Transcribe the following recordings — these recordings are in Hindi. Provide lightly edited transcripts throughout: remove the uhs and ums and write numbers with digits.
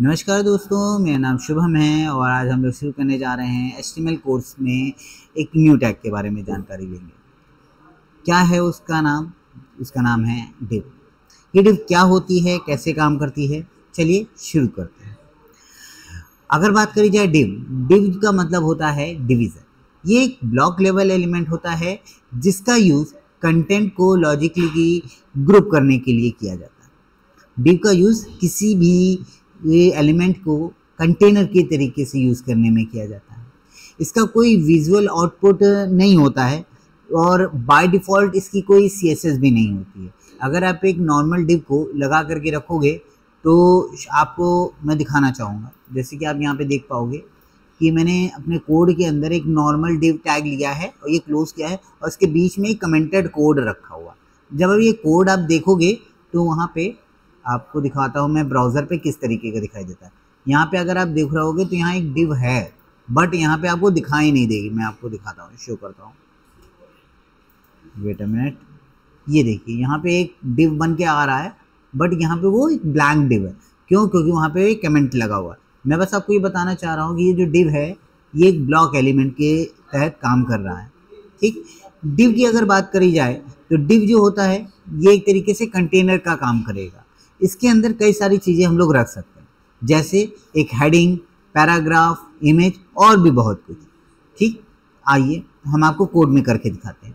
नमस्कार दोस्तों, मेरा नाम शुभम है और आज हम लोग शुरू करने जा रहे हैं HTML कोर्स में एक न्यू टैग के बारे में जानकारी लेंगे। क्या है उसका नाम? उसका नाम है div। ये div क्या होती है, कैसे काम करती है, चलिए शुरू करते हैं। अगर बात करी जाए div का मतलब होता है डिवीज़न। ये एक ब्लॉक लेवल एलिमेंट होता है जिसका यूज़ कंटेंट को लॉजिकली ग्रुप करने के लिए किया जाता है। div का यूज़ किसी भी ये एलिमेंट को कंटेनर के तरीके से यूज़ करने में किया जाता है। इसका कोई विजुअल आउटपुट नहीं होता है और बाय डिफ़ॉल्ट इसकी कोई CSS भी नहीं होती है। अगर आप एक नॉर्मल div को लगा करके रखोगे तो आपको मैं दिखाना चाहूँगा। जैसे कि आप यहाँ पे देख पाओगे कि मैंने अपने कोड के अंदर एक नॉर्मल div टैग लिया है और ये क्लोज़ किया है और इसके बीच में एक कमेंटेड कोड रखा हुआ। जब अब ये कोड आप देखोगे तो वहाँ पे आपको दिखाता हूँ मैं ब्राउज़र पे किस तरीके का दिखाई देता है। यहाँ पे अगर आप देख रहे होगे तो यहाँ एक div है बट यहाँ पे आपको दिखाई नहीं देगी। मैं आपको दिखाता हूँ, शो करता हूँ। वेट अ मिनट, ये देखिए यहाँ पे एक div बन के आ रहा है बट यहाँ पे वो एक ब्लैंक div है। क्यों? क्योंकि वहाँ पे एक कमेंट लगा हुआ है। मैं बस आपको ये बताना चाह रहा हूँ कि ये जो div है ये एक ब्लॉक एलिमेंट के तहत काम कर रहा है। ठीक, div की अगर बात करी जाए तो div जो होता है ये एक तरीके से कंटेनर का काम करेगा। इसके अंदर कई सारी चीज़ें हम लोग रख सकते हैं, जैसे एक हेडिंग, पैराग्राफ, इमेज और भी बहुत कुछ। ठीक, आइए हम आपको कोड में करके दिखाते हैं।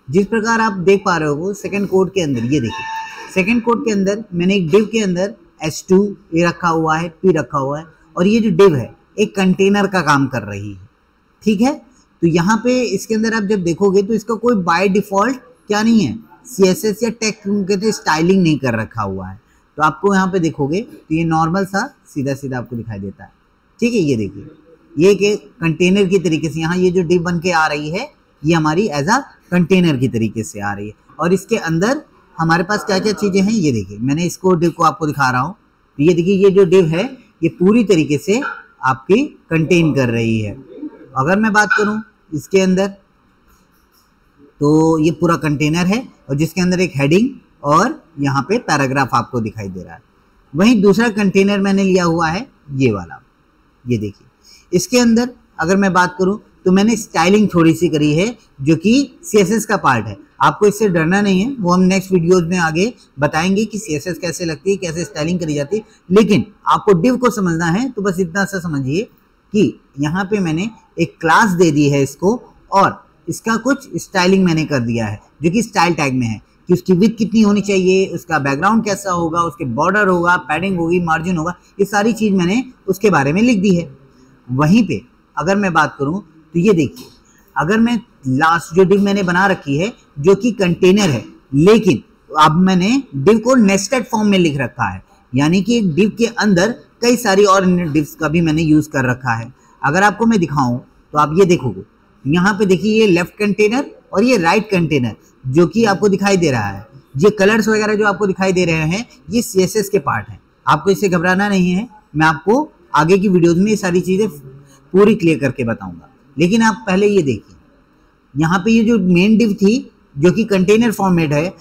जिस प्रकार आप देख पा रहे हो सेकंड कोड के अंदर, ये देखिए सेकंड कोड के अंदर मैंने एक div के अंदर h2 ये रखा हुआ है, p रखा हुआ है और ये जो div है एक कंटेनर का काम कर रही है। ठीक है, तो यहाँ पे इसके अंदर आप जब देखोगे तो इसका कोई बाय डिफ़ॉल्ट क्या नहीं है, CSS या टेक्स्ट कहते स्टाइलिंग नहीं कर रखा हुआ है। तो आपको यहाँ पे देखोगे तो ये नॉर्मल सा सीधा सीधा आपको दिखाई देता है। ठीक है, ये देखिए ये एक कंटेनर की तरीके से यहाँ ये जो div बन के आ रही है ये हमारी एज अ कंटेनर की तरीके से आ रही है और इसके अंदर हमारे पास क्या क्या चीज़ें हैं ये देखिए। मैंने इसको div को आपको दिखा रहा हूँ तो ये देखिए ये जो div है ये पूरी तरीके से आपकी कंटेन कर रही है। अगर मैं बात करूँ इसके अंदर तो ये पूरा कंटेनर है और जिसके अंदर एक हेडिंग और यहाँ पे पैराग्राफ आपको दिखाई दे रहा है। वहीं दूसरा कंटेनर मैंने लिया हुआ है ये वाला, ये देखिए इसके अंदर अगर मैं बात करूँ तो मैंने स्टाइलिंग थोड़ी सी करी है जो कि CSS का पार्ट है। आपको इससे डरना नहीं है, वो हम नेक्स्ट वीडियोज में आगे बताएंगे कि CSS कैसे लगती है, कैसे स्टाइलिंग करी जाती है। लेकिन आपको div को समझना है तो बस इतना सा समझिए कि यहाँ पे मैंने एक क्लास दे दी है इसको और इसका कुछ स्टाइलिंग मैंने कर दिया है जो कि स्टाइल टैग में है कि उसकी विड्थ कितनी होनी चाहिए, उसका बैकग्राउंड कैसा होगा, उसके बॉर्डर होगा, पैडिंग होगी, मार्जिन होगा, ये सारी चीज़ मैंने उसके बारे में लिख दी है। वहीं पे अगर मैं बात करूं तो ये देखिए अगर मैं लास्ट जो div मैंने बना रखी है जो कि कंटेनर है, लेकिन अब मैंने div को नेस्टेड फॉर्म में लिख रखा है, यानी कि एक div के अंदर कई सारी और divs का भी मैंने यूज़ कर रखा है। अगर आपको मैं दिखाऊं तो आप ये देखोगे यहाँ पे देखिए ये लेफ्ट कंटेनर और ये राइट कंटेनर जो कि आपको दिखाई दे रहा है। ये कलर्स वगैरह जो आपको दिखाई दे रहे हैं ये CSS के पार्ट हैं। आपको इससे घबराना नहीं है, मैं आपको आगे की वीडियोज़ में ये सारी चीज़ें पूरी क्लियर करके बताऊंगा। लेकिन आप पहले ये देखिए यहाँ पे ये जो मेन div थी जो कि कंटेनर फॉर्मेट है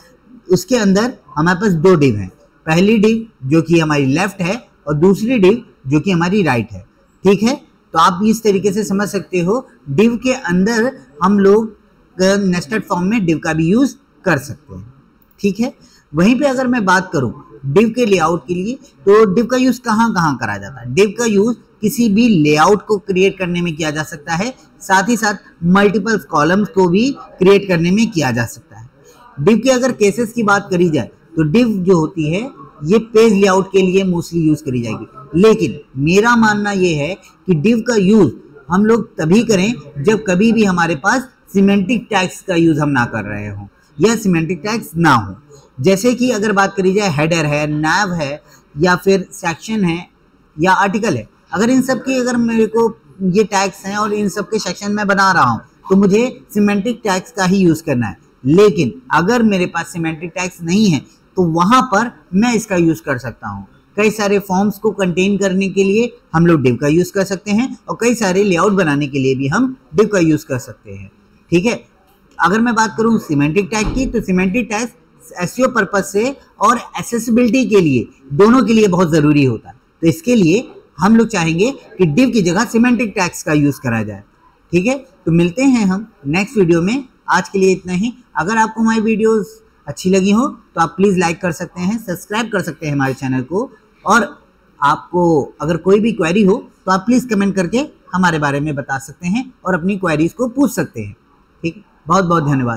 उसके अंदर हमारे पास दो div हैं। पहली div जो कि हमारी लेफ्ट है और दूसरी div जो कि हमारी राइट है। ठीक है, तो आप इस तरीके से समझ सकते हो div के अंदर हम लोग नेस्टेड फॉर्म में div का भी यूज़ कर सकते हैं। ठीक है, वहीं पे अगर मैं बात करूं div के लेआउट के लिए तो div का यूज़ कहाँ कहाँ करा जाता है। div का यूज़ किसी भी लेआउट को क्रिएट करने में किया जा सकता है, साथ ही साथ मल्टीपल कॉलम्स को भी क्रिएट करने में किया जा सकता है। div के अगर केसेस की बात करी जाए तो div जो होती है ये पेज लेआउट के लिए मोस्टली यूज़ करी जाएगी, लेकिन मेरा मानना ये है कि div का यूज़ हम लोग तभी करें जब कभी भी हमारे पास सिमेंटिक टैग्स का यूज़ हम ना कर रहे हों या सिमेंटिक टैग्स ना हो। जैसे कि अगर बात करी जाए हेडर है, nav है या फिर सेक्शन है या आर्टिकल है, अगर इन सब की अगर मेरे को ये टैग्स हैं और इन सब के सेक्शन में बना रहा हूँ तो मुझे सिमेंटिक टैग्स का ही यूज़ करना है। लेकिन अगर मेरे पास सिमेंटिक टैग्स नहीं है तो वहाँ पर मैं इसका यूज़ कर सकता हूँ। कई सारे फॉर्म्स को कंटेन करने के लिए हम लोग div का यूज़ कर सकते हैं और कई सारे लेआउट बनाने के लिए भी हम div का यूज़ कर सकते हैं। ठीक है, अगर मैं बात करूँ सिमेंटिक टैग की तो सिमेंटिक टैग SEO पर्पज से और एक्सेसिबिलिटी के लिए दोनों के लिए बहुत ज़रूरी होता है। तो इसके लिए हम लोग चाहेंगे कि div की जगह सिमेंटिक टैग्स का यूज करा जाए। ठीक है, तो मिलते हैं हम नेक्स्ट वीडियो में। आज के लिए इतना ही। अगर आपको हमारी वीडियोस अच्छी लगी हो तो आप प्लीज़ लाइक कर सकते हैं, सब्सक्राइब कर सकते हैं हमारे चैनल को, और आपको अगर कोई भी क्वेरी हो तो आप प्लीज़ कमेंट करके हमारे बारे में बता सकते हैं और अपनी क्वेरीज को पूछ सकते हैं। ठीक, बहुत बहुत धन्यवाद।